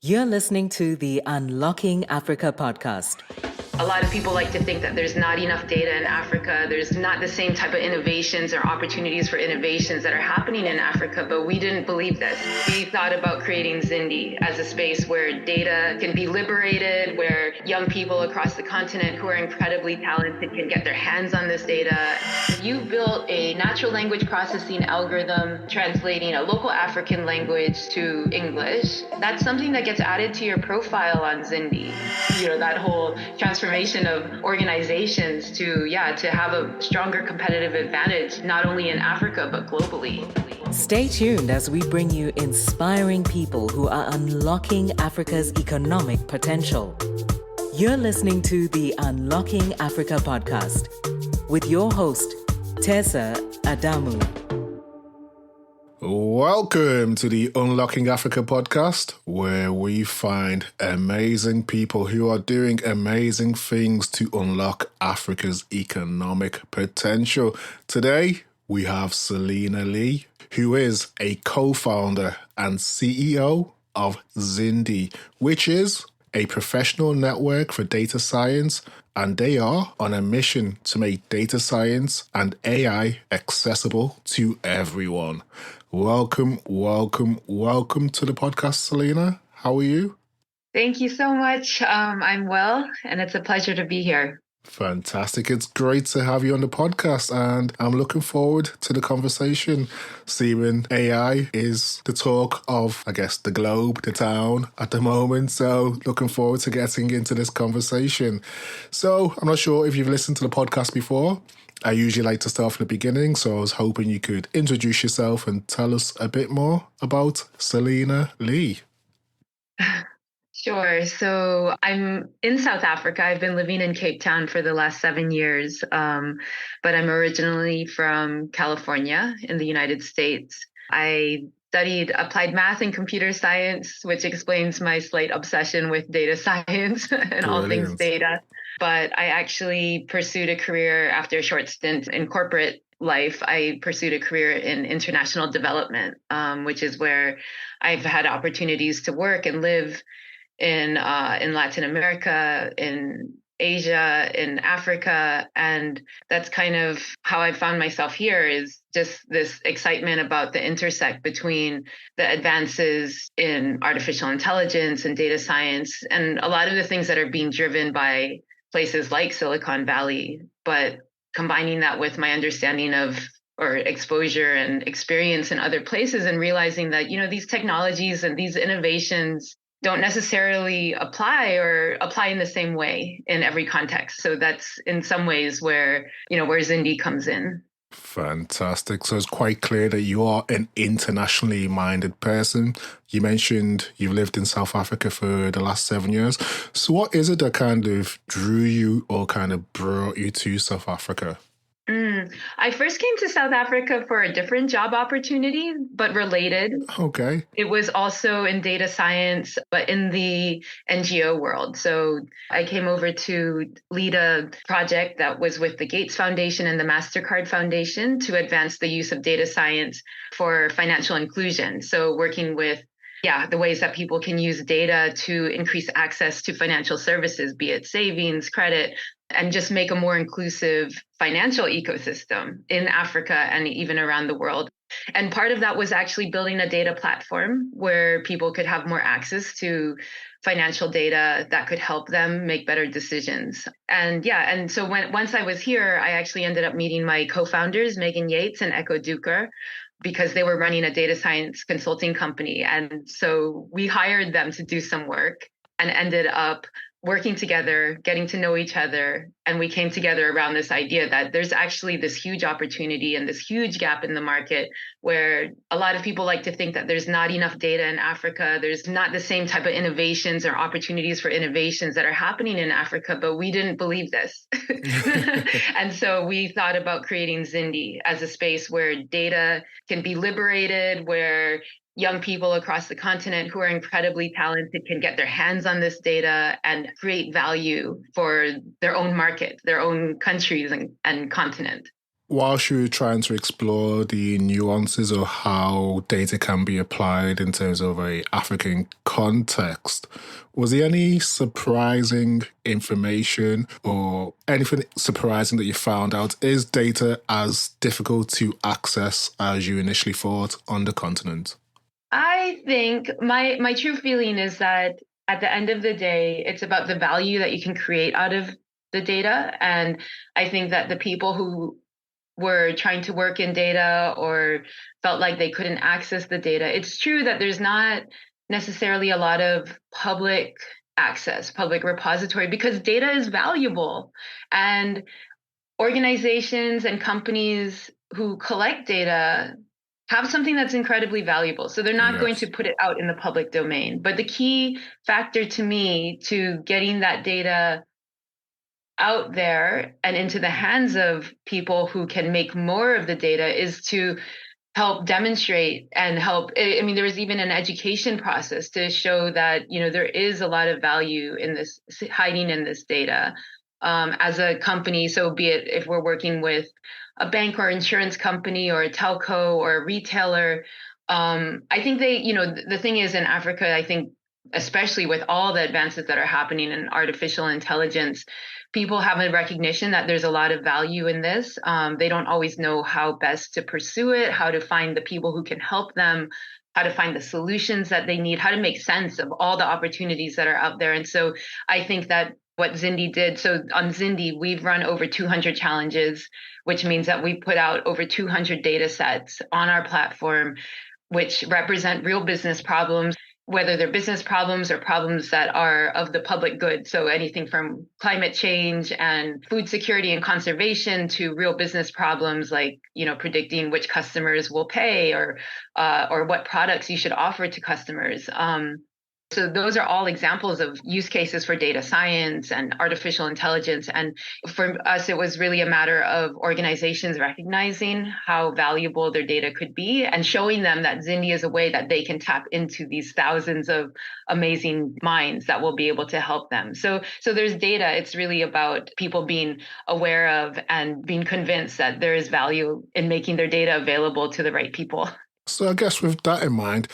You're listening to the Unlocking Africa podcast. A lot of people like to think that there's not enough data in Africa. There's not the same type of innovations or opportunities for innovations that are happening in Africa, but we didn't believe this. We thought about creating Zindi as a space where data can be liberated, where young people across the continent who are incredibly talented can get their hands on this data. You built a natural language processing algorithm translating a local African language to English. That's something that gets added to your profile on Zindi. That whole transformation of organizations to have a stronger competitive advantage, not only in Africa, but globally. Stay tuned as we bring you inspiring people who are unlocking Africa's economic potential. You're listening to the Unlocking Africa podcast with your host, Tessa Adamu. Welcome to the Unlocking Africa podcast, where we find amazing people who are doing amazing things to unlock Africa's economic potential. Today, we have Celina Lee, who is a co-founder and CEO of Zindi, which is a professional network for data science, and they are on a mission to make data science and AI accessible to everyone. Welcome to the podcast, Celina. How are you? Thank you so much. I'm well, and it's a pleasure to be here. Fantastic. It's great to have you on the podcast, and I'm looking forward to the conversation. Seeing AI is the talk of, I guess, the globe, the town at the moment. So looking forward to getting into this conversation. So I'm not sure if you've listened to the podcast before. I usually like to start from the beginning, so I was hoping you could introduce yourself and tell us a bit more about Celina Lee. Sure. So I'm in South Africa. I've been living in Cape Town for the last 7 years, but I'm originally from California in the United States. I studied applied math and computer science, which explains my slight obsession with data science and all things data. But I actually pursued a career after a short stint in corporate life. I pursued a career in international development, which is where I've had opportunities to work and live in Latin America, in Asia, in Africa. And that's kind of how I found myself here, is just this excitement about the intersect between the advances in artificial intelligence and data science and a lot of the things that are being driven by places like Silicon Valley, but combining that with my understanding of or exposure and experience in other places and realizing that, these technologies and these innovations don't necessarily apply in the same way in every context. So that's in some ways where Zindi comes in. Fantastic. So it's quite clear that you are an internationally minded person. You mentioned you've lived in South Africa for the last 7 years. So what is it that kind of drew you or kind of brought you to South Africa? I first came to South Africa for a different job opportunity, but related. Okay. It was also in data science, but in the NGO world. So I came over to lead a project that was with the Gates Foundation and the MasterCard Foundation to advance the use of data science for financial inclusion. So working with the ways that people can use data to increase access to financial services, be it savings, credit, and just make a more inclusive financial ecosystem in Africa and even around the world. And part of that was actually building a data platform where people could have more access to financial data that could help them make better decisions. And so once I was here, I actually ended up meeting my co-founders, Megan Yates and Echo Duker, because they were running a data science consulting company. And so we hired them to do some work and ended up working together, getting to know each other. And we came together around this idea that there's actually this huge opportunity and this huge gap in the market where a lot of people like to think that there's not enough data in Africa. There's not the same type of innovations or opportunities for innovations that are happening in Africa, but we didn't believe this. And so we thought about creating Zindi as a space where data can be liberated, where young people across the continent who are incredibly talented can get their hands on this data and create value for their own market, their own countries and continent. whilst you were trying to explore the nuances of how data can be applied in terms of a African context, was there any surprising information or anything surprising that you found out? Is data as difficult to access as you initially thought on the continent? I think my true feeling is that at the end of the day, it's about the value that you can create out of the data. And I think that the people who were trying to work in data or felt like they couldn't access the data, it's true that there's not necessarily a lot of public access, public repository, because data is valuable. And organizations and companies who collect data have something that's incredibly valuable. So they're not going to Yes. put it out in the public domain. But the key factor to me to getting that data out there and into the hands of people who can make more of the data is to help demonstrate and help. I mean, there was even an education process to show that, there is a lot of value in this, hiding in this data. As a company, so be it if we're working with a bank or insurance company or a telco or a retailer, I think the thing is in Africa, I think, especially with all the advances that are happening in artificial intelligence, people have a recognition that there's a lot of value in this. They don't always know how best to pursue it, how to find the people who can help them, how to find the solutions that they need, how to make sense of all the opportunities that are out there. And so I think that what Zindi did. So on Zindi, we've run over 200 challenges, which means that we put out over 200 data sets on our platform, which represent real business problems, whether they're business problems or problems that are of the public good. So anything from climate change and food security and conservation to real business problems like, predicting which customers will pay or what products you should offer to customers. So those are all examples of use cases for data science and artificial intelligence. And for us, it was really a matter of organizations recognizing how valuable their data could be and showing them that Zindi is a way that they can tap into these thousands of amazing minds that will be able to help them. So there's data. It's really about people being aware of and being convinced that there is value in making their data available to the right people. So I guess with that in mind,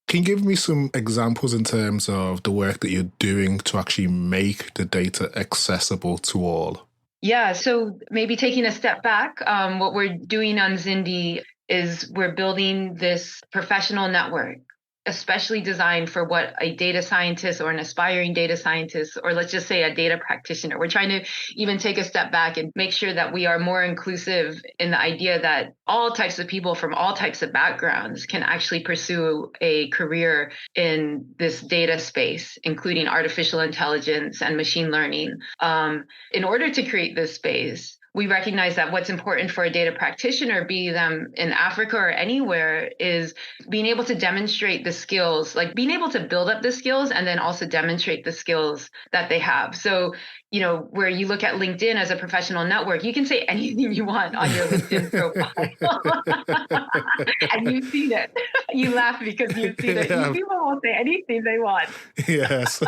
can you give me some examples in terms of the work that you're doing to actually make the data accessible to all? Yeah, so maybe taking a step back, what we're doing on Zindi is we're building this professional network, especially designed for what a data scientist or an aspiring data scientist, or let's just say a data practitioner. We're trying to even take a step back and make sure that we are more inclusive in the idea that all types of people from all types of backgrounds can actually pursue a career in this data space, including artificial intelligence and machine learning. In order to create this space, we recognize that what's important for a data practitioner, be them in Africa or anywhere, is being able to demonstrate the skills, like being able to build up the skills and then also demonstrate the skills that they have. So, where you look at LinkedIn as a professional network, you can say anything you want on your LinkedIn profile. And you've seen it. You laugh because you've seen it. Yeah. People will say anything they want. Yes.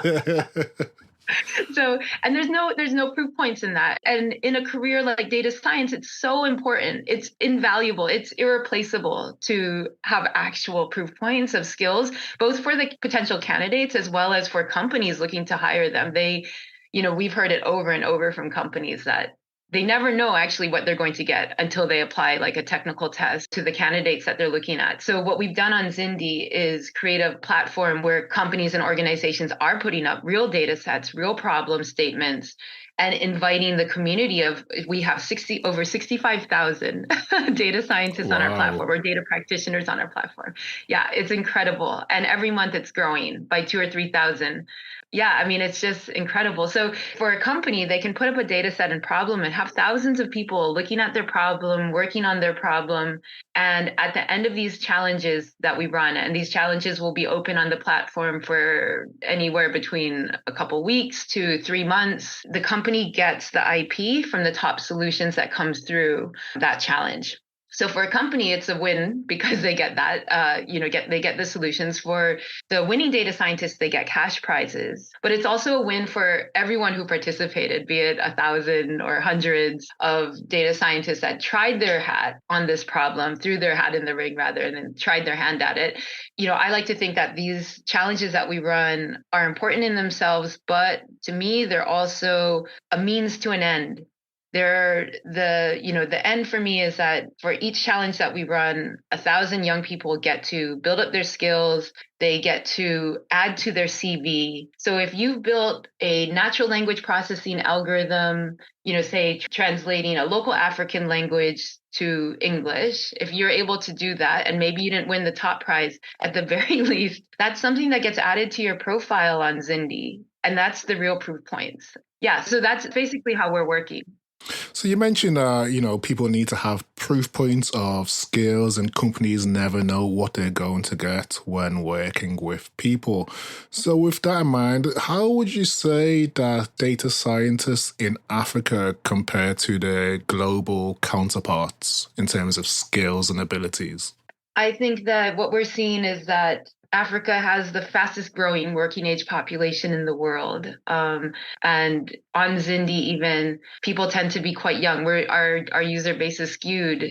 So, and there's no proof points in that. And in a career like data science, it's so important. It's invaluable. It's irreplaceable to have actual proof points of skills, both for the potential candidates as well as for companies looking to hire them. We've heard it over and over from companies that they never know actually what they're going to get until they apply like a technical test to the candidates that they're looking at. So what we've done on Zindi is create a platform where companies and organizations are putting up real data sets, real problem statements, and inviting the community of, we have over 65,000 data scientists on our platform, or data practitioners on our platform. Yeah, it's incredible. And every month it's growing by 2,000 or 3,000. Yeah, I mean, it's just incredible. So for a company, they can put up a data set and problem and have thousands of people looking at their problem, working on their problem. And at the end of these challenges that we run, and these challenges will be open on the platform for anywhere between a couple weeks to 3 months, the company gets the IP from the top solutions that comes through that challenge. So for a company, it's a win because they get that, they get the solutions. For the winning data scientists, they get cash prizes. But it's also a win for everyone who participated, be it 1,000 or hundreds of data scientists that tried their hat on this problem, threw their hat in the ring rather, and then tried their hand at it. I like to think that these challenges that we run are important in themselves, but to me, they're also a means to an end. The end for me is that for each challenge that we run, 1,000 young people get to build up their skills. They get to add to their CV. So if you've built a natural language processing algorithm, say translating a local African language to English, if you're able to do that, and maybe you didn't win the top prize, at the very least, that's something that gets added to your profile on Zindi. And that's the real proof points. Yeah, so that's basically how we're working. So you mentioned, people need to have proof points of skills, and companies never know what they're going to get when working with people. So with that in mind, how would you say that data scientists in Africa compare to their global counterparts in terms of skills and abilities? I think that what we're seeing is that Africa has the fastest growing working age population in the world. And on Zindi, even people tend to be quite young. Our user base is skewed,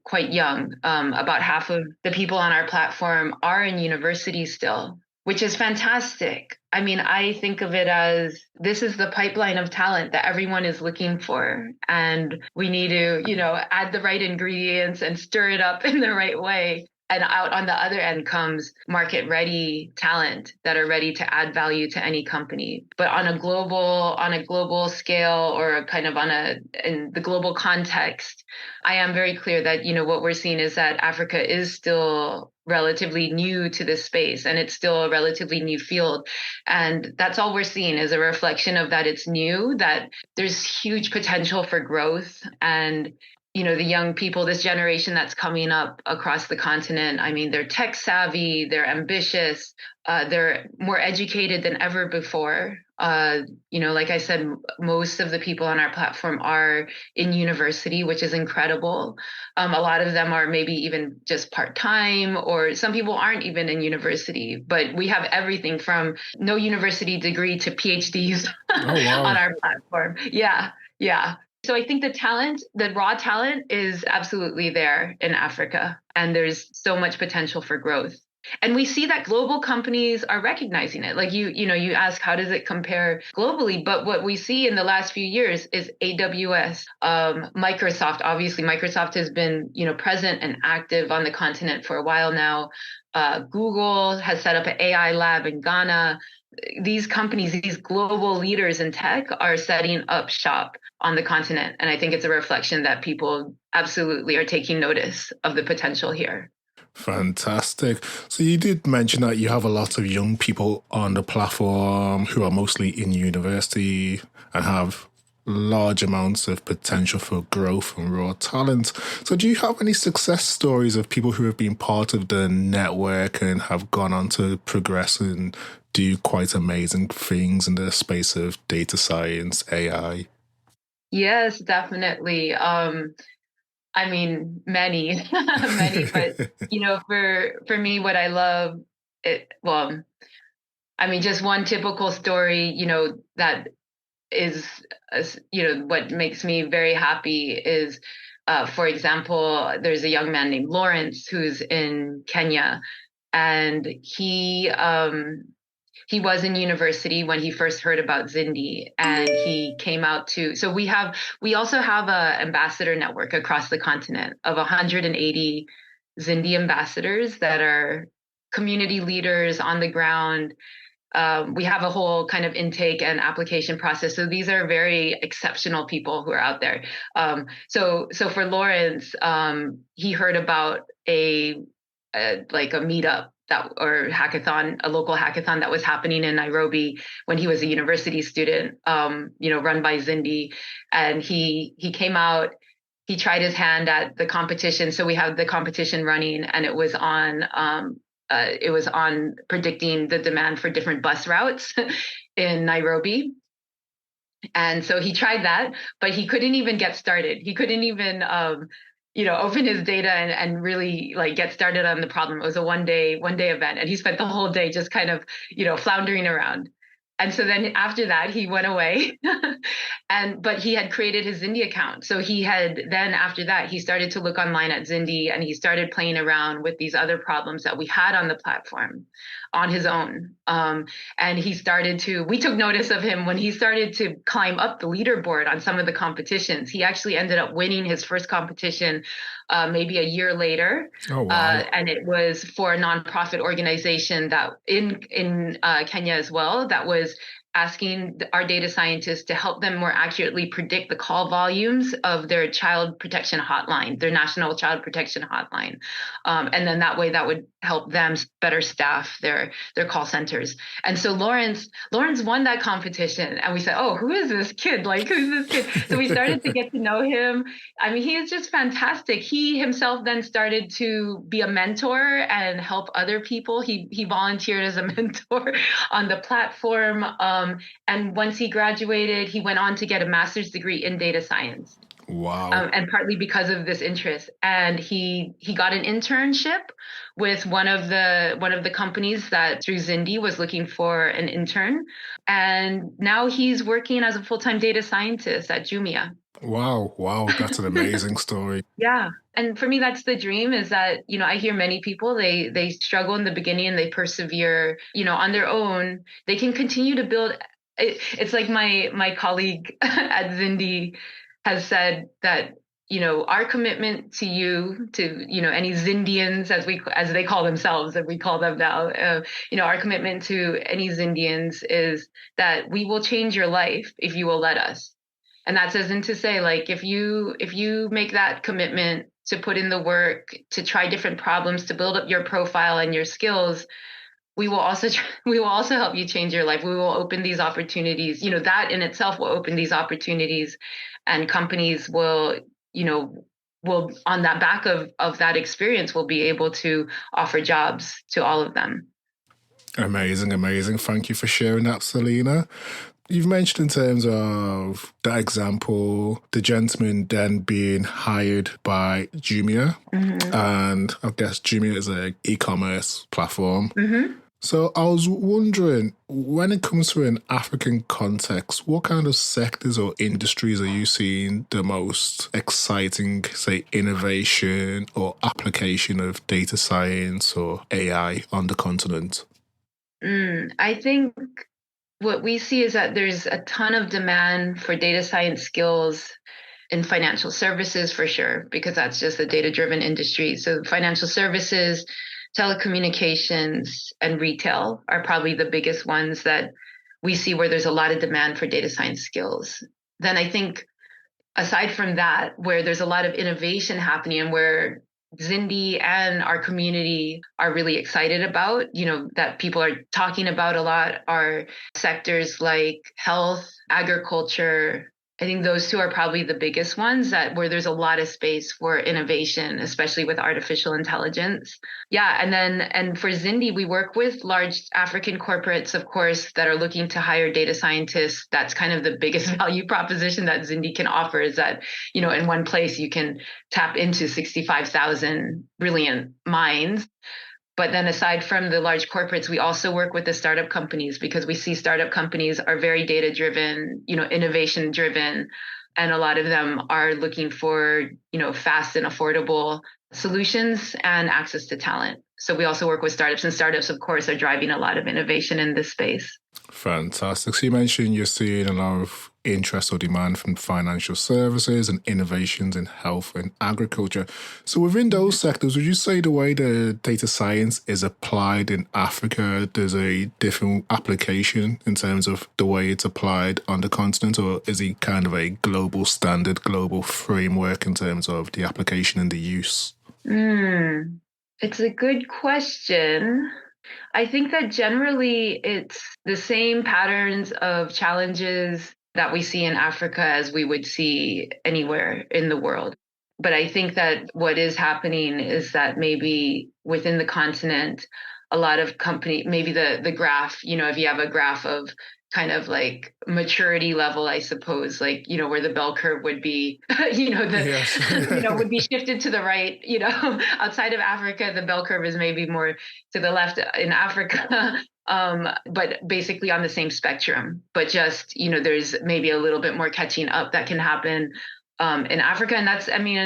quite young. About half of the people on our platform are in university still, which is fantastic. I mean, I think of it as this is the pipeline of talent that everyone is looking for. And we need to, add the right ingredients and stir it up in the right way. And out on the other end comes market ready talent that are ready to add value to any company. But on a global scale, or kind of in the global context, I am very clear that, what we're seeing is that Africa is still relatively new to this space, and it's still a relatively new field. And that's all we're seeing is a reflection of that it's new, that there's huge potential for growth. And the young people, this generation that's coming up across the continent, I mean, they're tech savvy, they're ambitious, they're more educated than ever before. Like I said, most of the people on our platform are in university, which is incredible. A lot of them are maybe even just part-time, or some people aren't even in university, but we have everything from no university degree to PhDs on our platform. Yeah. So I think the raw talent is absolutely there in Africa, and there's so much potential for growth. And we see that global companies are recognizing it. Like you ask, how does it compare globally? But what we see in the last few years is AWS, Microsoft. Obviously, Microsoft has been, present and active on the continent for a while now. Google has set up an AI lab in Ghana. These companies, these global leaders in tech, are setting up shop on the continent. And I think it's a reflection that people absolutely are taking notice of the potential here. Fantastic. So you did mention that you have a lot of young people on the platform who are mostly in university and have large amounts of potential for growth and raw talent. So do you have any success stories of people who have been part of the network and have gone on to progress and do quite amazing things in the space of data science, AI? Yes, definitely. I mean, many, many, but for me, what I love just one typical story, that is, what makes me very happy is, for example, there's a young man named Lawrence who's in Kenya, and he was in university when he first heard about Zindi, and he came out so we also have a ambassador network across the continent of 180 Zindi ambassadors that are community leaders on the ground. We have a whole kind of intake and application process. So these are very exceptional people who are out there. So for Lawrence, he heard about a meetup hackathon, a local hackathon that was happening in Nairobi when he was a university student, run by Zindi. And he came out, he tried his hand at the competition. So we have the competition running, and it was on predicting the demand for different bus routes in Nairobi. And so he tried that, but he couldn't even get started. He couldn't even open his data and really like get started on the problem. It was a one day event, and he spent the whole day just kind of, floundering around. And so then after that, he went away, but he had created his Zindi account. So after that, he started to look online at Zindi, and he started playing around with these other problems that we had on the platform on his own. And we took notice of him when he started to climb up the leaderboard on some of the competitions. He actually ended up winning his first competition maybe a year later. Oh, wow. And it was for a nonprofit organization that in Kenya as well, that was asking our data scientists to help them more accurately predict the call volumes of their child protection hotline, their national child protection hotline. And then that way that would help them better staff their call centers. And so Lawrence won that competition, and we said, oh, who is this kid? Like, who's this kid? So we started to get to know him. I mean, he is just fantastic. He himself then started to be a mentor and help other people. He volunteered as a mentor on the platform. And once he graduated, he went on to get a master's degree in data science. Wow. And partly because of this interest. And he got an internship with one of the companies that through Zindi was looking for an intern. And now he's working as a full-time data scientist at Jumia. Wow. That's an amazing story. Yeah. And for me, that's the dream, is that, I hear many people, they struggle in the beginning and they persevere, on their own. They can continue to build. It's like my colleague at Zindi has said that, our commitment to you, to, any Zindians, as they call themselves, and we call them now, our commitment to any Zindians is that we will change your life if you will let us. And that's as in to say, like, if you make that commitment to put in the work, to try different problems, to build up your profile and your skills, we will also help you change your life. We will open these opportunities. That in itself will open these opportunities, and companies will on that back of that experience will be able to offer jobs to all of them. Amazing. Thank you for sharing that, Celina. You've mentioned in terms of that example, the gentleman then being hired by Jumia. Mm-hmm. And I guess Jumia is an e-commerce platform. Mm-hmm. So I was wondering, when it comes to an African context, what kind of sectors or industries are you seeing the most exciting, say, innovation or application of data science or AI on the continent? I think what we see is that there's a ton of demand for data science skills in financial services, for sure, because that's just a data-driven industry. So financial services, telecommunications, and retail are probably the biggest ones that we see where there's a lot of demand for data science skills. Then I think aside from that, where there's a lot of innovation happening and where Zindi and our community are really excited about, that people are talking about a lot, are sectors like health, agriculture. I think those two are probably the biggest ones where there's a lot of space for innovation, especially with artificial intelligence. Yeah. And for Zindi, we work with large African corporates, of course, that are looking to hire data scientists. That's kind of the biggest value proposition that Zindi can offer, is that, in one place you can tap into 65,000 brilliant minds. But then aside from the large corporates, we also work with the startup companies, because we see startup companies are very data driven, innovation driven. And a lot of them are looking for, fast and affordable solutions and access to talent. So we also work with startups, and startups, of course, are driving a lot of innovation in this space. Fantastic. So you mentioned you're seeing a lot of interest or demand from financial services and innovations in health and agriculture. So within those sectors, would you say the way the data science is applied in Africa, there's a different application in terms of the way it's applied on the continent, or is it kind of a global standard, global framework in terms of the application and the use? It's a good question. I think that generally it's the same patterns of challenges that we see in Africa as we would see anywhere in the world. But I think that what is happening is that maybe within the continent, a lot of maybe the graph, if you have a graph of kind of like maturity level, I suppose, like, where the bell curve would be, Yes. would be shifted to the right, outside of Africa, the bell curve is maybe more to the left in Africa. But basically on the same spectrum, but just, there's maybe a little bit more catching up that can happen in Africa. And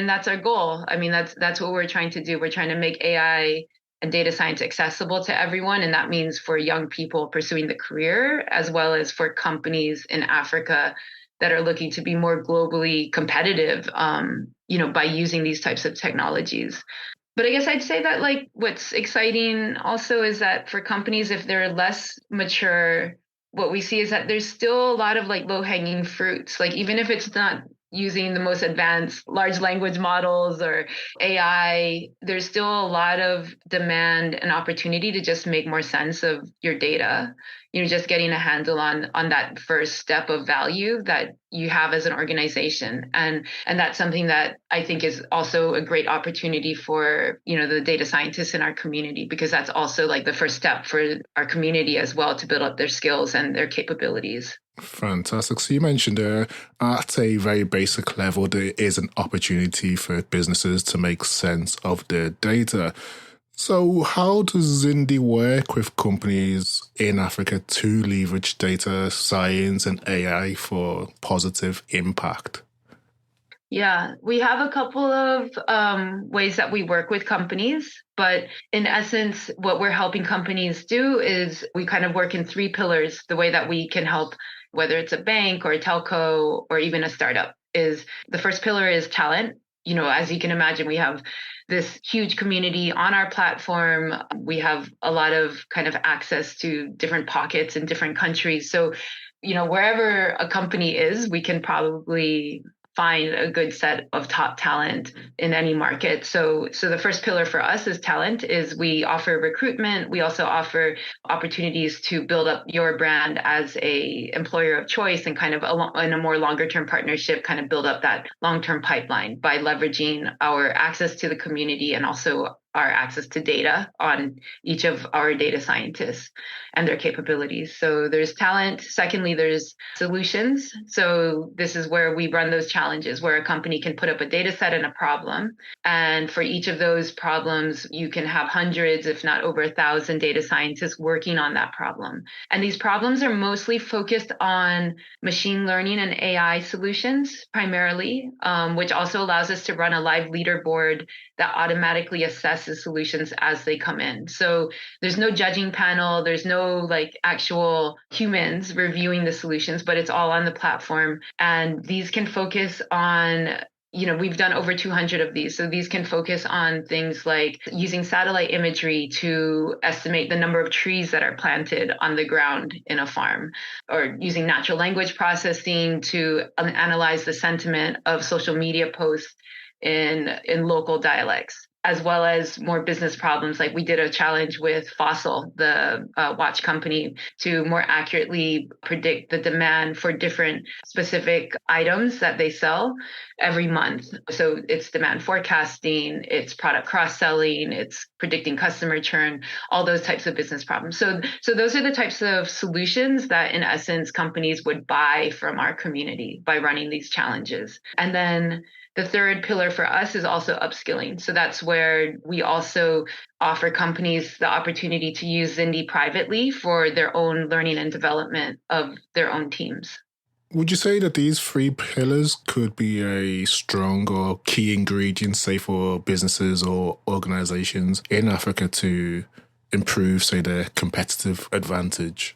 that's our goal. That's what we're trying to do. We're trying to make AI and data science accessible to everyone. And that means for young people pursuing the career, as well as for companies in Africa that are looking to be more globally competitive, by using these types of technologies. But I guess I'd say that like what's exciting also is that for companies, if they're less mature, what we see is that there's still a lot of like low hanging fruits. Like even if it's not using the most advanced large language models or AI, there's still a lot of demand and opportunity to just make more sense of your data. Just getting a handle on that first step of value that you have as an organization. And that's something that I think is also a great opportunity for, the data scientists in our community, because that's also like the first step for our community as well to build up their skills and their capabilities. Fantastic. So you mentioned at a very basic level, there is an opportunity for businesses to make sense of their data. So how does Zindi work with companies in Africa to leverage data science and AI for positive impact? Yeah, we have a couple of ways that we work with companies, but in essence, what we're helping companies do is we kind of work in 3 pillars. The way that we can help, whether it's a bank or a telco or even a startup, is the first pillar is talent. As you can imagine, we have this huge community on our platform. We have a lot of kind of access to different pockets in different countries. So, wherever a company is, we can probably find a good set of top talent in any market. So the first pillar for us is talent. Is we offer recruitment. We also offer opportunities to build up your brand as a employer of choice and kind of in a more longer term partnership, kind of build up that long-term pipeline by leveraging our access to the community and also our access to data on each of our data scientists and their capabilities. So there's talent. Secondly, there's solutions. So this is where we run those challenges where a company can put up a data set and a problem. And for each of those problems, you can have hundreds, if not over 1,000 data scientists working on that problem. And these problems are mostly focused on machine learning and AI solutions primarily, which also allows us to run a live leaderboard that automatically assesses solutions as they come in. So there's no judging panel, there's no like actual humans reviewing the solutions, but it's all on the platform. And these can focus on, we've done over 200 of these. So these can focus on things like using satellite imagery to estimate the number of trees that are planted on the ground in a farm, or using natural language processing to analyze the sentiment of social media posts in local dialects, as well as more business problems. Like we did a challenge with Fossil, the watch company, to more accurately predict the demand for different specific items that they sell every month. So it's demand forecasting, it's product cross-selling, it's predicting customer churn, all those types of business problems. So those are the types of solutions that in essence companies would buy from our community by running these challenges. And then the third pillar for us is also upskilling. So that's where we also offer companies the opportunity to use Zindi privately for their own learning and development of their own teams. Would you say that these 3 pillars could be a strong or key ingredient, say, for businesses or organizations in Africa to improve, say, their competitive advantage?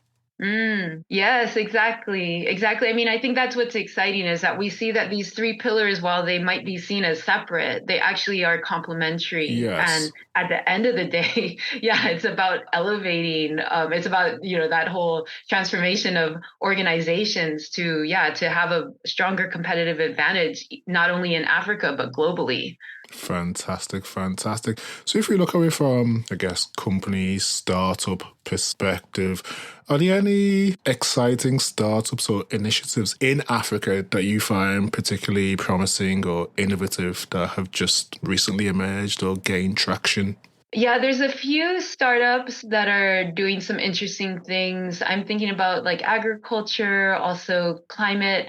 Yes, exactly. I think that's what's exciting is that we see that these 3 pillars, while they might be seen as separate, they actually are complementary. Yes. And at the end of the day, it's about elevating. It's about, that whole transformation of organizations to have a stronger competitive advantage, not only in Africa, but globally. Fantastic. So if we look away from, company, startup perspective, are there any exciting startups or initiatives in Africa that you find particularly promising or innovative that have just recently emerged or gained traction? Yeah, there's a few startups that are doing some interesting things. I'm thinking about like agriculture, also climate.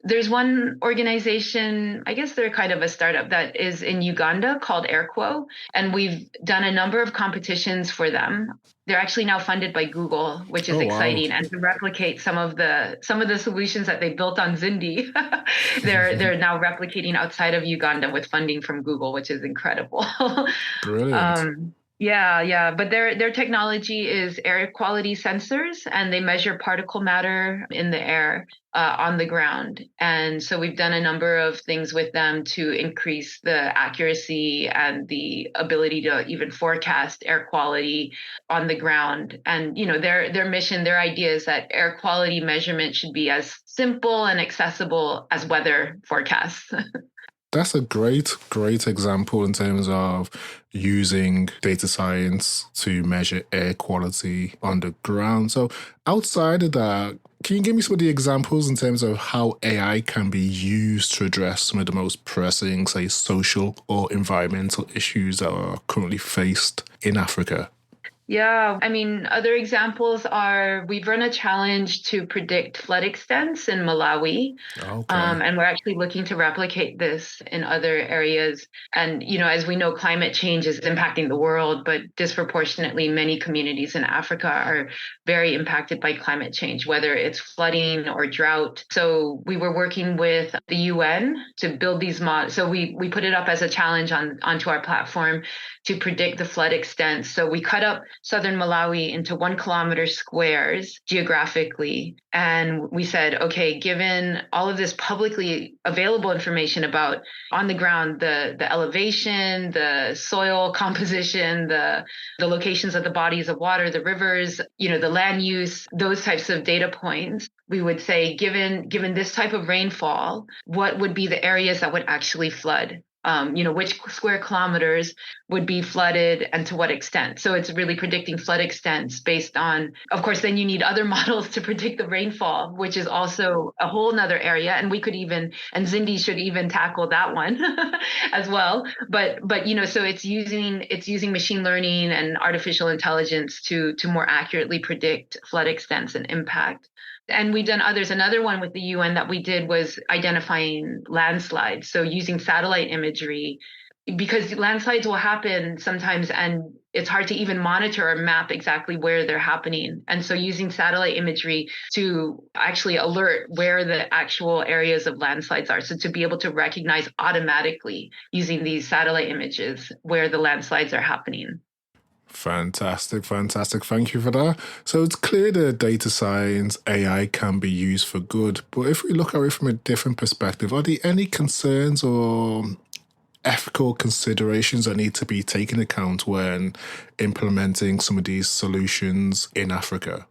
There's one organization, I guess they're kind of a startup that is in Uganda called Airquo, and we've done a number of competitions for them. They're actually now funded by Google, which is Oh, wow. exciting, and to replicate some of the solutions that they built on Zindi, they're now replicating outside of Uganda with funding from Google, which is incredible. Brilliant. Yeah, but their technology is air quality sensors, and they measure particle matter in the air on the ground. And so we've done a number of things with them to increase the accuracy and the ability to even forecast air quality on the ground. And their mission, their idea is that air quality measurement should be as simple and accessible as weather forecasts. That's a great example in terms of using data science to measure air quality on the ground. So, outside of that, can you give me some of the examples in terms of how AI can be used to address some of the most pressing, say, social or environmental issues that are currently faced in Africa? Yeah, I mean, other examples are we've run a challenge to predict flood extents in Malawi. Okay. And we're actually looking to replicate this in other areas. And, as we know, climate change is impacting the world, but disproportionately, many communities in Africa are very impacted by climate change, whether it's flooding or drought. So we were working with the UN to build these models. So we put it up as a challenge onto our platform to predict the flood extent. So we cut up southern Malawi into 1 kilometer squares geographically. And we said, okay, given all of this publicly available information about on the ground, the elevation, the soil composition, the locations of the bodies of water, the rivers, the land use, those types of data points, we would say, given this type of rainfall, what would be the areas that would actually flood? Which square kilometers would be flooded and to what extent. So it's really predicting flood extents based on, of course, then you need other models to predict the rainfall, which is also a whole nother area. And we could even, and Zindi should even tackle that one as well. But so it's using machine learning and artificial intelligence to more accurately predict flood extents and impact. And we've done others. Another one with the UN that we did was identifying landslides. So using satellite imagery, because landslides will happen sometimes and it's hard to even monitor or map exactly where they're happening. And so using satellite imagery to actually alert where the actual areas of landslides are. So to be able to recognize automatically using these satellite images where the landslides are happening. Fantastic. Thank you for that. So it's clear that data science, AI can be used for good. But if we look at it from a different perspective, are there any concerns or ethical considerations that need to be taken account when implementing some of these solutions in Africa?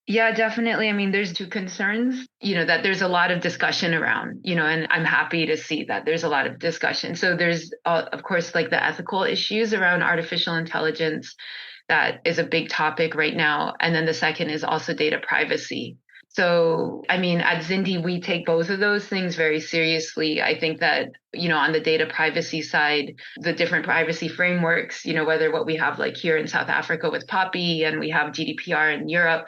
Yeah, definitely. I mean, there's two concerns, that there's a lot of discussion around, and I'm happy to see that there's a lot of discussion. So there's, of course, like the ethical issues around artificial intelligence. That is a big topic right now. And then the second is also data privacy. So, I mean, at Zindi, we take both of those things very seriously. I think that, on the data privacy side, the different privacy frameworks, whether what we have like here in South Africa with Poppy and we have GDPR in Europe,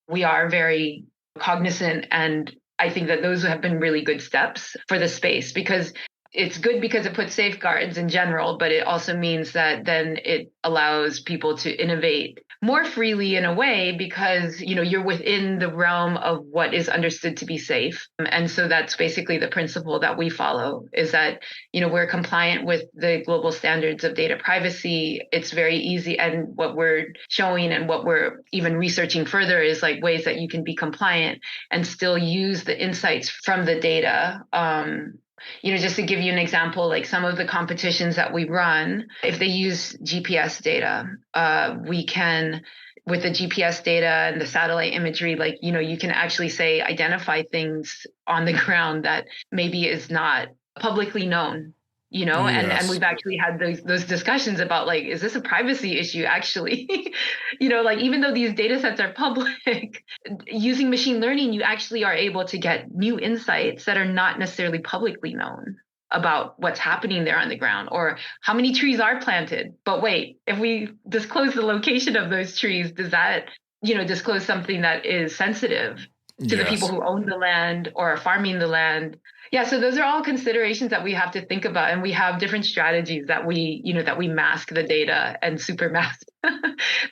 we are very cognizant. And I think that those have been really good steps for the space because it's good because it puts safeguards in general, but it also means that then it allows people to innovate more freely in a way because, you're within the realm of what is understood to be safe. And so that's basically the principle that we follow is that, we're compliant with the global standards of data privacy. It's very easy. And what we're showing and what we're even researching further is like ways that you can be compliant and still use the insights from the data. Just to give you an example, like some of the competitions that we run, if they use GPS data, we can, with the GPS data and the satellite imagery, like, you can actually say, identify things on the ground that maybe is not publicly known. And Yes. we've actually had those discussions about like, is this a privacy issue actually? Like even though these data sets are public, using machine learning, you actually are able to get new insights that are not necessarily publicly known. about what's happening there on the ground, or how many trees are planted. But wait, if we disclose the location of those trees, does that, disclose something that is sensitive to the people Yes. who own the land or are farming the land? Yeah, so those are all considerations that we have to think about, and we have different strategies that we mask the data and super mask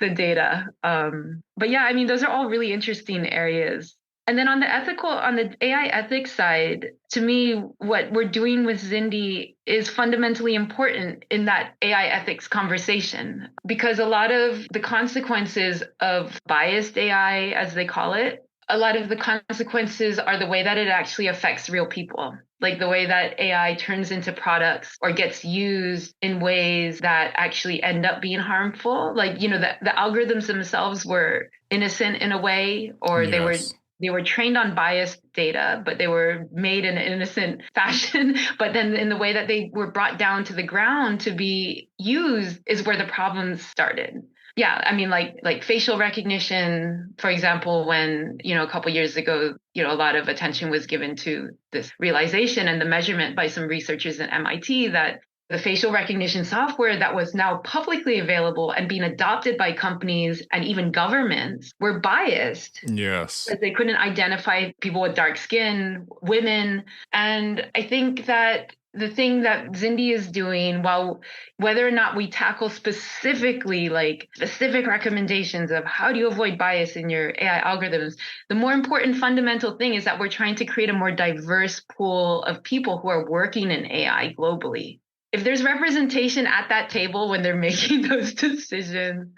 the data. But yeah, I mean, those are all really interesting areas. And then on the AI ethics side, to me, what we're doing with Zindi is fundamentally important in that AI ethics conversation, because a lot of the consequences of biased AI, as they call it, a lot of the consequences are the way that it actually affects real people, like the way that AI turns into products or gets used in ways that actually end up being harmful. Like, the algorithms themselves were innocent in a way, or Yes. they were trained on biased data, but they were made in an innocent fashion. But then in the way that they were brought down to the ground to be used is where the problems started. Yeah, I mean, like facial recognition, for example, when, a couple years ago, a lot of attention was given to this realization and the measurement by some researchers at MIT that the facial recognition software that was now publicly available and being adopted by companies and even governments were biased, Yes. because they couldn't identify people with dark skin, women. And I think that the thing that Zindi is doing, while whether or not we tackle specifically like specific recommendations of how do you avoid bias in your AI algorithms, the more important fundamental thing is that we're trying to create a more diverse pool of people who are working in AI globally. If there's representation at that table when they're making those decisions,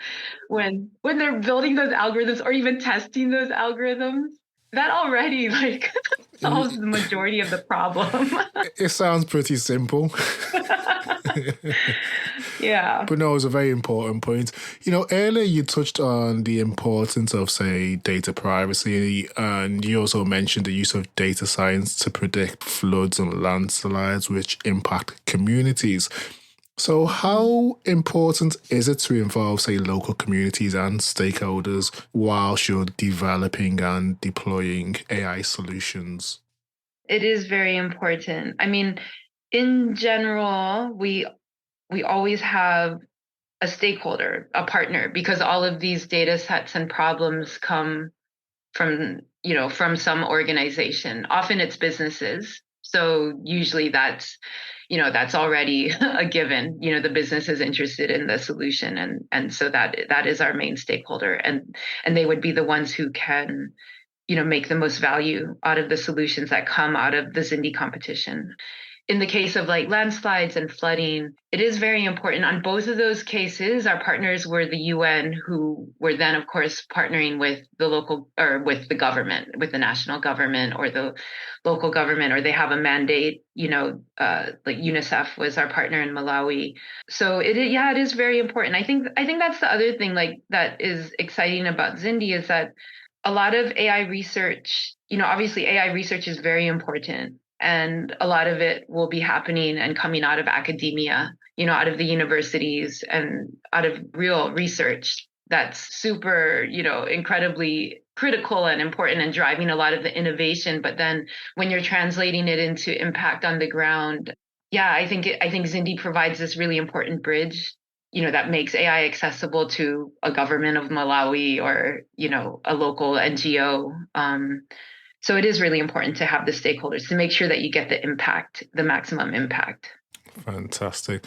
when they're building those algorithms or even testing those algorithms, that already like solves the majority of the problem. It sounds pretty simple. Yeah. But no, it's a very important point. Earlier you touched on the importance of, say, data privacy, and you also mentioned the use of data science to predict floods and landslides, which impact communities. So how important is it to involve, say, local communities and stakeholders whilst you're developing and deploying AI solutions? It is very important. I mean, in general, we always have a stakeholder, a partner, because all of these data sets and problems come from some organization. Often it's businesses. So usually that's already a given. The business is interested in the solution, and so that is our main stakeholder, and they would be the ones who can make the most value out of the solutions that come out of the Zindi competition. In the case of like landslides and flooding, it is very important. On both of those cases, our partners were the UN, who were then, of course, partnering with the local or with the government, with the national government or the local government, or they have a mandate. Like UNICEF was our partner in Malawi. So it is very important. I think that's the other thing like that is exciting about Zindi is that a lot of AI research, obviously AI research is very important. And a lot of it will be happening and coming out of academia, out of the universities and out of real research that's super, incredibly critical and important and driving a lot of the innovation. But then when you're translating it into impact on the ground, I think Zindi provides this really important bridge, that makes AI accessible to a government of Malawi or, a local NGO. So it is really important to have the stakeholders to make sure that you get the maximum impact. Fantastic.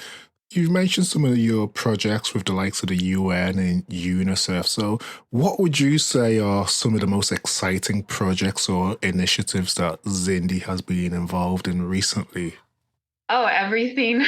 You've mentioned some of your projects with the likes of the UN and UNICEF. So what would you say are some of the most exciting projects or initiatives that Zindi has been involved in recently? Oh, everything.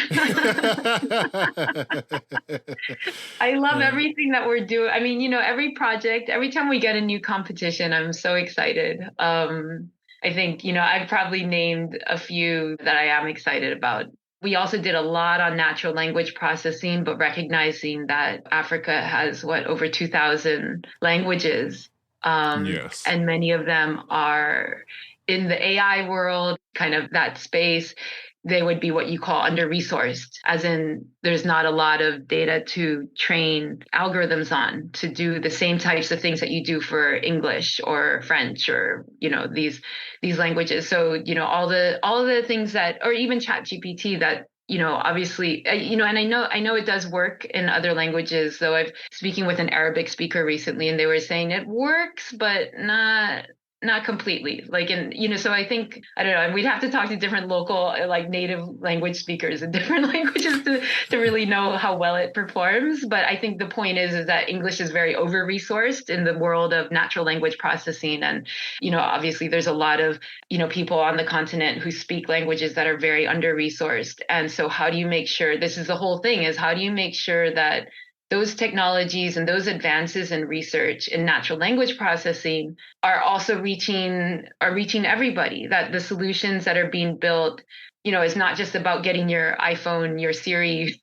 I love everything that we're doing. I mean, every project, every time we get a new competition, I'm so excited. I think, I've probably named a few that I am excited about. We also did a lot on natural language processing, but recognizing that Africa has over 2,000 languages. Yes. And many of them are in the AI world, kind of that space. they would be what you call under-resourced, as in there's not a lot of data to train algorithms on to do the same types of things that you do for English or French or, these languages. So, all the things that, or even ChatGPT that, obviously, and I know it does work in other languages, though I've speaking with an Arabic speaker recently, and they were saying it works, but not completely. So I think, I don't know, we'd have to talk to different local, like native language speakers in different languages to really know how well it performs. But I think the point is that English is very over-resourced in the world of natural language processing. And, obviously there's a lot of, people on the continent who speak languages that are very under-resourced. And so how do you make sure, this is the whole thing, is how do you make sure that those technologies and those advances in research in natural language processing are also reaching everybody, that the solutions that are being built, is not just about getting your iPhone, your Siri,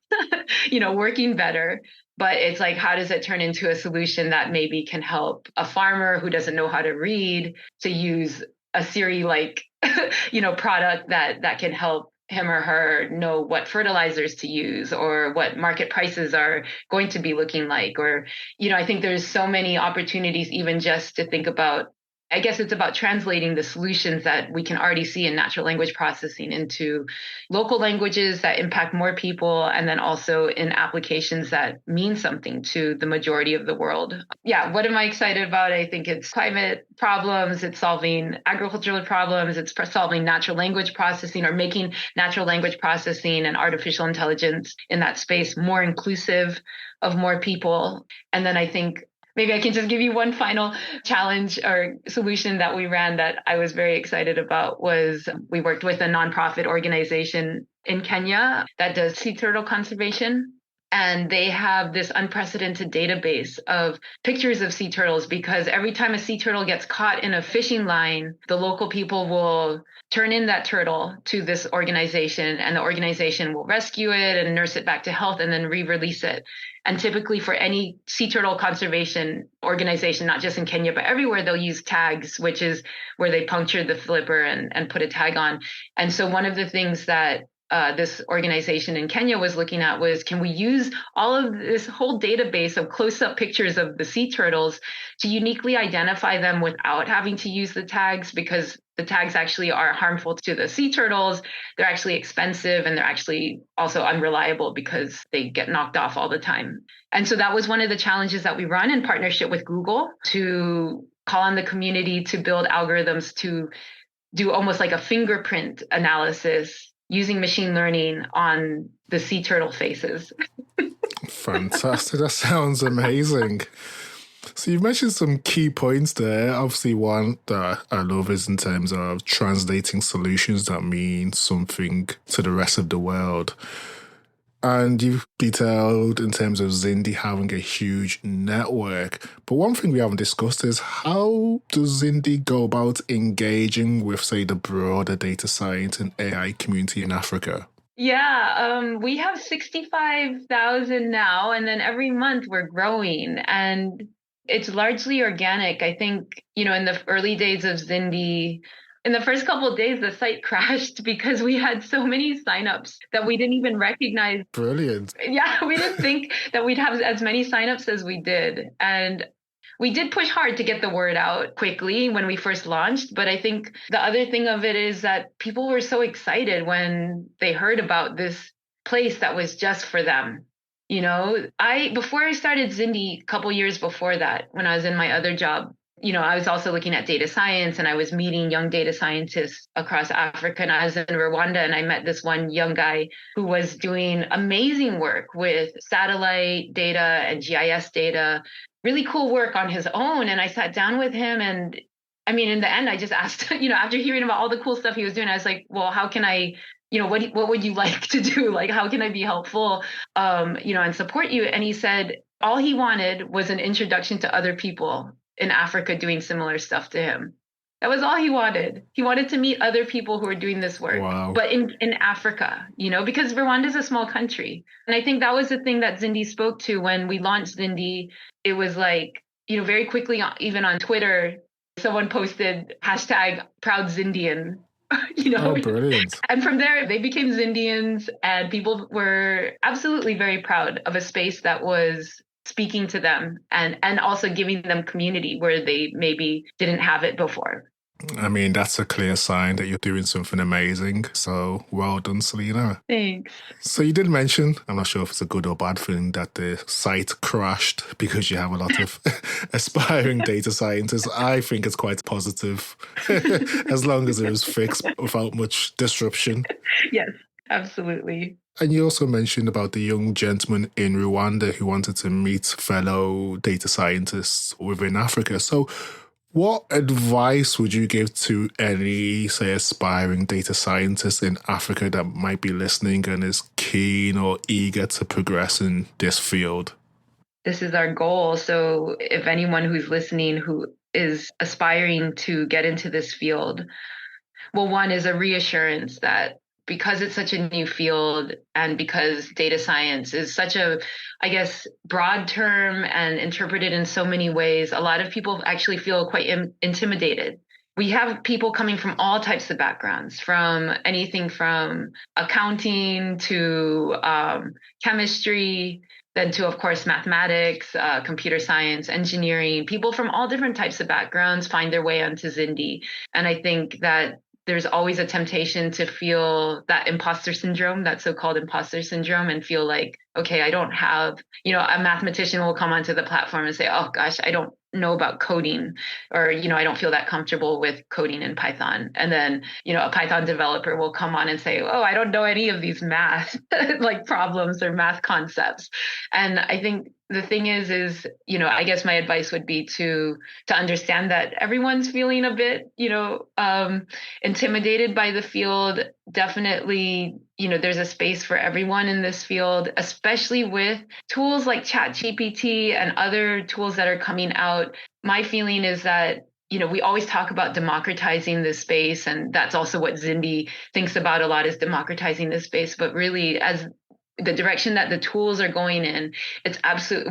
working better, but it's like, how does it turn into a solution that maybe can help a farmer who doesn't know how to read to use a Siri like, product that can help him or her know what fertilizers to use or what market prices are going to be looking like. Or, I think there's so many opportunities even just to think about, I guess it's about translating the solutions that we can already see in natural language processing into local languages that impact more people, and then also in applications that mean something to the majority of the world. Yeah, what am I excited about? I think it's climate problems, it's solving agricultural problems, it's solving natural language processing, or making natural language processing and artificial intelligence in that space more inclusive of more people. And then I think maybe I can just give you one final challenge or solution that we ran that I was very excited about. Was we worked with a nonprofit organization in Kenya that does sea turtle conservation. And they have this unprecedented database of pictures of sea turtles, because every time a sea turtle gets caught in a fishing line, the local people will turn in that turtle to this organization, and the organization will rescue it and nurse it back to health and then re-release it. And typically for any sea turtle conservation organization, not just in Kenya, but everywhere, they'll use tags, which is where they puncture the flipper and put a tag on. And so one of the things that this organization in Kenya was looking at was, can we use all of this whole database of close-up pictures of the sea turtles to uniquely identify them without having to use the tags, because the tags actually are harmful to the sea turtles. They're actually expensive, and they're actually also unreliable because they get knocked off all the time. And so that was one of the challenges that we run in partnership with Google, to call on the community to build algorithms to do almost like a fingerprint analysis using machine learning on the sea turtle faces. Fantastic. That sounds amazing. So you've mentioned some key points there. Obviously, one that I love is in terms of translating solutions that mean something to the rest of the world. And you've detailed in terms of Zindi having a huge network. But one thing we haven't discussed is, how does Zindi go about engaging with, say, the broader data science and AI community in Africa? Yeah, we have 65,000 now, and then every month we're growing. And it's largely organic. I think, in the early days of Zindi, in the first couple of days, the site crashed because we had so many signups that we didn't even recognize. Brilliant. Yeah, we didn't think that we'd have as many signups as we did. And we did push hard to get the word out quickly when we first launched. But I think the other thing of it is that people were so excited when they heard about this place that was just for them. Before I started Zindi, a couple years before that, when I was in my other job, I was also looking at data science, and I was meeting young data scientists across Africa. And I was in Rwanda, and I met this one young guy who was doing amazing work with satellite data and GIS data, really cool work on his own. And I sat down with him, and in the end, I just asked, after hearing about all the cool stuff he was doing, I was like, well, how can I, what would you like to do? Like, how can I be helpful, and support you? And he said all he wanted was an introduction to other people in Africa doing similar stuff to him. That was all he wanted. He wanted to meet other people who are doing this work, wow. But in Africa, because Rwanda is a small country. And I think that was the thing that Zindi spoke to when we launched Zindi. It was like, very quickly, even on Twitter, someone posted #ProudZindian Oh, brilliant. And from there, they became Zindians, and people were absolutely very proud of a space that was speaking to them and also giving them community where they maybe didn't have it before. I mean, that's a clear sign that you're doing something amazing. So well done, Celina. Thanks. So you did mention, I'm not sure if it's a good or bad thing, that the site crashed because you have a lot of aspiring data scientists. I think it's quite positive, as long as it was fixed without much disruption. Yes, absolutely. And you also mentioned about the young gentleman in Rwanda who wanted to meet fellow data scientists within Africa. So what advice would you give to any, say, aspiring data scientist in Africa that might be listening and is keen or eager to progress in this field? This is our goal. So if anyone who's listening who is aspiring to get into this field, well, one is a reassurance that because it's such a new field and because data science is such a, I guess, broad term and interpreted in so many ways, a lot of people actually feel quite intimidated. We have people coming from all types of backgrounds, from anything from accounting to chemistry, then to, of course, mathematics, computer science, engineering. People from all different types of backgrounds find their way onto Zindi. And I think that there's always a temptation to feel that imposter syndrome, that so-called imposter syndrome, and feel like, okay, I don't have, a mathematician will come onto the platform and say, oh gosh, I don't know about coding, or, I don't feel that comfortable with coding in Python. And then, a Python developer will come on and say, oh, I don't know any of these math like problems or math concepts. And I think the thing is, I guess my advice would be to understand that everyone's feeling a bit, intimidated by the field. Definitely, there's a space for everyone in this field, especially with tools like ChatGPT and other tools that are coming out. My feeling is that, we always talk about democratizing this space, and that's also what Zindi thinks about a lot, is democratizing this space. But really, as the direction that the tools are going in,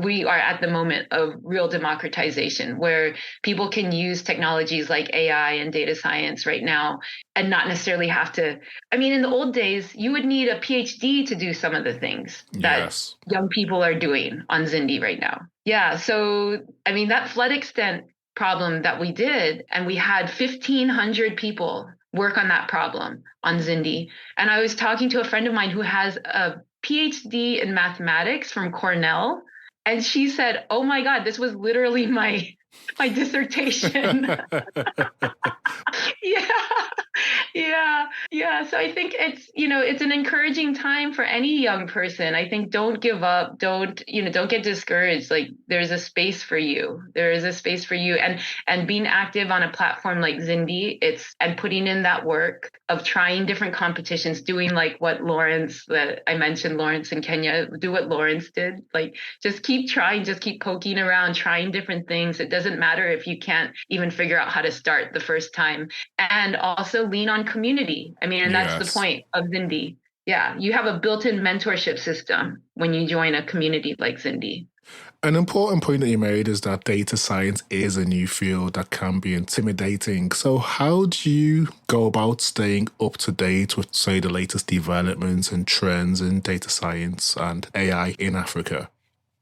we are at the moment of real democratization where people can use technologies like AI and data science right now and not necessarily have to. I mean, in the old days, you would need a PhD to do some of the things that young people are doing on Zindi right now. Yeah. So, I mean, that flood extent problem that we did, and we had 1,500 people work on that problem on Zindi. And I was talking to a friend of mine who has a PhD in mathematics from Cornell. And she said, oh my God, this was literally my dissertation. Yeah. So I think it's an encouraging time for any young person. I think don't give up. Don't get discouraged. Like there's a space for you. There is a space for you. And being active on a platform like Zindi, and putting in that work of trying different competitions, doing like what Lawrence, that I mentioned, Lawrence in Kenya, do what Lawrence did. Like just keep trying, just keep poking around, trying different things. It doesn't matter if you can't even figure out how to start the first time. And also lean on community. I mean, and that's the point of Zindi. Yeah, you have a built-in mentorship system when you join a community like Zindi. An important point that you made is that data science is a new field that can be intimidating. So how do you go about staying up to date with, say, the latest developments and trends in data science and AI in Africa?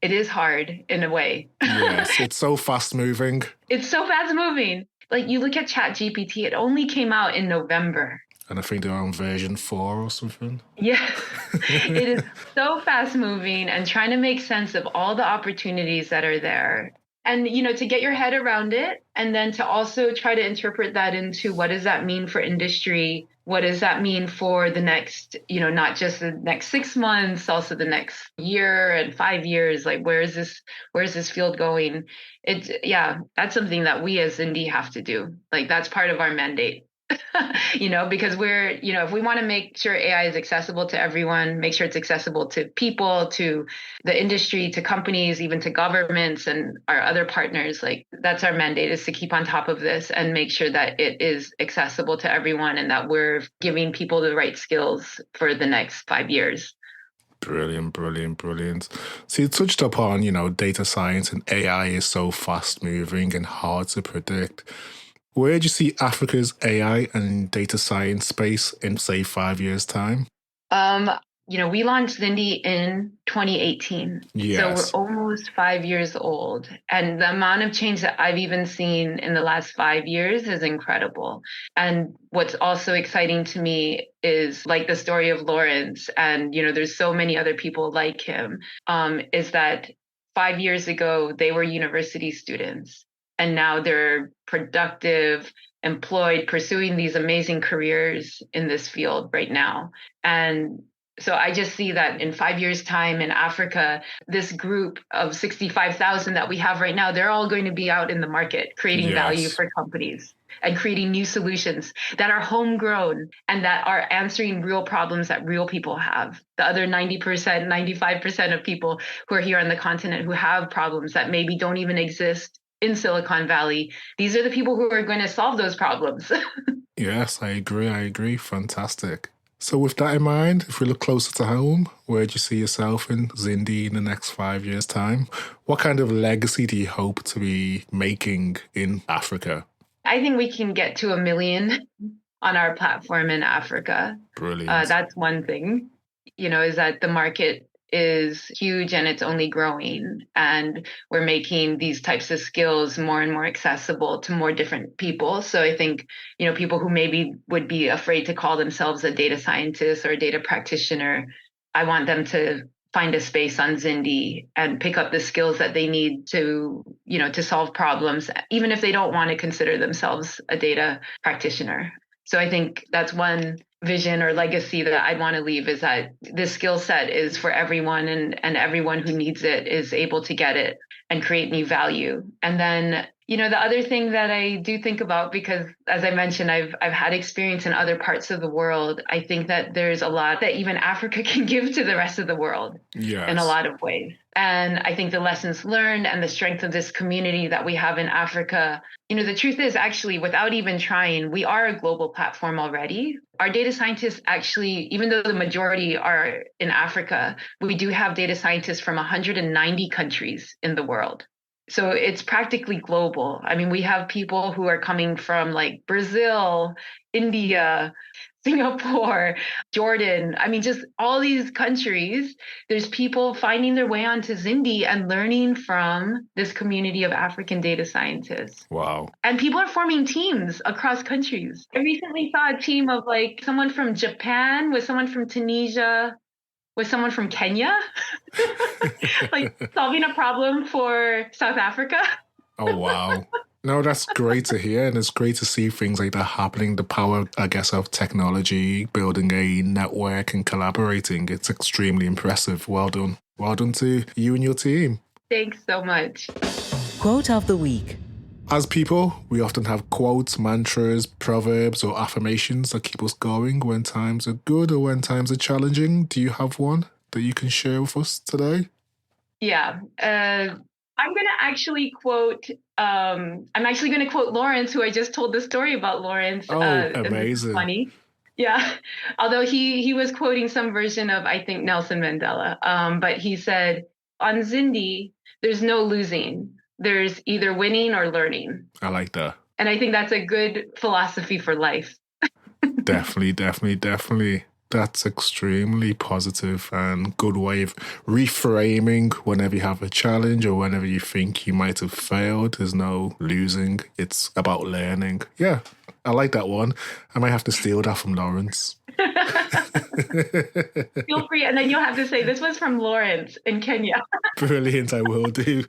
It is hard in a way. Yes, it's so fast moving. It's so fast moving. Like you look at ChatGPT, it only came out in November. And I think they're on version 4 or something. Yeah, it is so fast moving, and trying to make sense of all the opportunities that are there. And, to get your head around it, and then to also try to interpret that into what does that mean for industry? What does that mean for the next, not just the next 6 months, also the next year and 5 years? Like, where is this field going? That's something that we as Zindi have to do. Like, that's part of our mandate. Because we're, if we want to make sure AI is accessible to everyone, make sure it's accessible to people, to the industry, to companies, even to governments and our other partners, like that's our mandate, is to keep on top of this and make sure that it is accessible to everyone and that we're giving people the right skills for the next 5 years. Brilliant. So you touched upon, data science and AI is so fast moving and hard to predict. Where do you see Africa's AI and data science space in, say, 5 years' time? We launched Zindi in 2018. So we're Yes. almost 5 years old. And the amount of change that I've even seen in the last 5 years is incredible. And what's also exciting to me is like the story of Lawrence, and, there's so many other people like him, is that 5 years ago, they were university students. And now they're productive, employed, pursuing these amazing careers in this field right now. And so I just see that in 5 years' time in Africa, this group of 65,000 that we have right now, they're all going to be out in the market creating value Yes. for companies and creating new solutions that are homegrown and that are answering real problems that real people have. The other 90%, 95% of people who are here on the continent who have problems that maybe don't even exist in Silicon Valley, these are the people who are going to solve those problems. Yes, I agree. Fantastic. So with that in mind, if we look closer to home, where do you see yourself in Zindi in the next 5 years' time? What kind of legacy do you hope to be making in Africa? I think we can get to 1 million on our platform in Africa. Brilliant. That's one thing, is that the market is huge and it's only growing. And we're making these types of skills more and more accessible to more different people. So I think, people who maybe would be afraid to call themselves a data scientist or a data practitioner, I want them to find a space on Zindi and pick up the skills that they need to, to solve problems, even if they don't want to consider themselves a data practitioner. So I think that's one vision or legacy that I'd want to leave, is that this skill set is for everyone, and everyone who needs it is able to get it and create new value. And then, the other thing that I do think about, because as I mentioned, I've had experience in other parts of the world, I think that there's a lot that even Africa can give to the rest of the world in a lot of ways. And I think the lessons learned and the strength of this community that we have in Africa, the truth is, actually, without even trying, we are a global platform already. Our data scientists actually, even though the majority are in Africa, we do have data scientists from 190 countries in the world. So it's practically global. I mean, we have people who are coming from like Brazil, India, Singapore, Jordan. I mean, just all these countries. There's people finding their way onto Zindi and learning from this community of African data scientists. Wow. And people are forming teams across countries. I recently saw a team of like someone from Japan with someone from Tunisia, with someone from Kenya, like solving a problem for South Africa. Oh, wow. No, that's great to hear. And it's great to see things like that happening. The power, I guess, of technology, building a network and collaborating. It's extremely impressive. Well done. Well done to you and your team. Thanks so much. Quote of the week. As people, we often have quotes, mantras, proverbs, or affirmations that keep us going when times are good or when times are challenging. Do you have one that you can share with us today? Yeah. I'm going to actually quote Lawrence, who I just told the story about Lawrence. Oh, amazing. Funny. Yeah. Although he was quoting some version of, I think, Nelson Mandela. But he said, on Zindi, there's no losing. There's either winning or learning. I like that. And I think that's a good philosophy for life. Definitely. That's extremely positive and good way of reframing whenever you have a challenge or whenever you think you might have failed. There's no losing. It's about learning. Yeah, I like that one. I might have to steal that from Lawrence. Feel free. And then you'll have to say, this was from Lawrence in Kenya. Brilliant, I will do.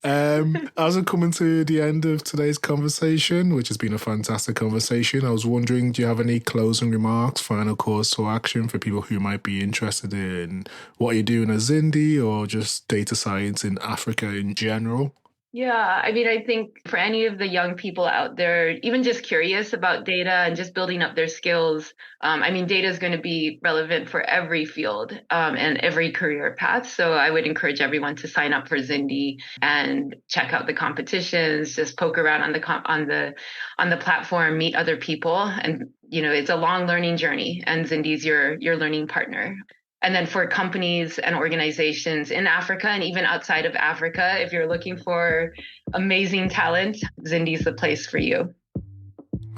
As we're coming to the end of today's conversation, which has been a fantastic conversation, I was wondering, do you have any closing remarks, final calls to action for people who might be interested in what you're doing as Zindi or just data science in Africa in general? Yeah, I mean, I think for any of the young people out there, even just curious about data and just building up their skills, data is going to be relevant for every field and every career path. So I would encourage everyone to sign up for Zindi and check out the competitions, just poke around on the platform, meet other people. And, it's a long learning journey, and Zindi's your learning partner. And then for companies and organizations in Africa and even outside of Africa, if you're looking for amazing talent, Zindi's the place for you.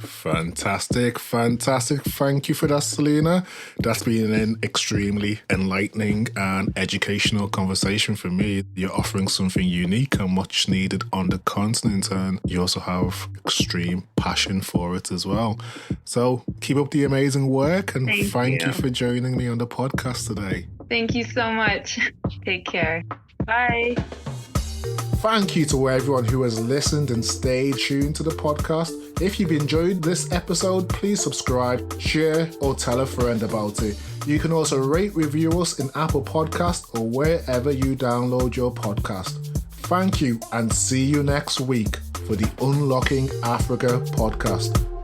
Fantastic. Thank you for that, Celina. That's been an extremely enlightening and educational conversation for me. You're offering something unique and much needed on the continent, and you also have extreme passion for it as well. So keep up the amazing work, and thank you for joining me on the podcast today. Thank you so much. Take care. Bye. Thank you to everyone who has listened and stayed tuned to the podcast. If you've enjoyed this episode, please subscribe, share, or tell a friend about it. You can also rate, review us in Apple Podcasts or wherever you download your podcast. Thank you, and see you next week for the Unlocking Africa podcast.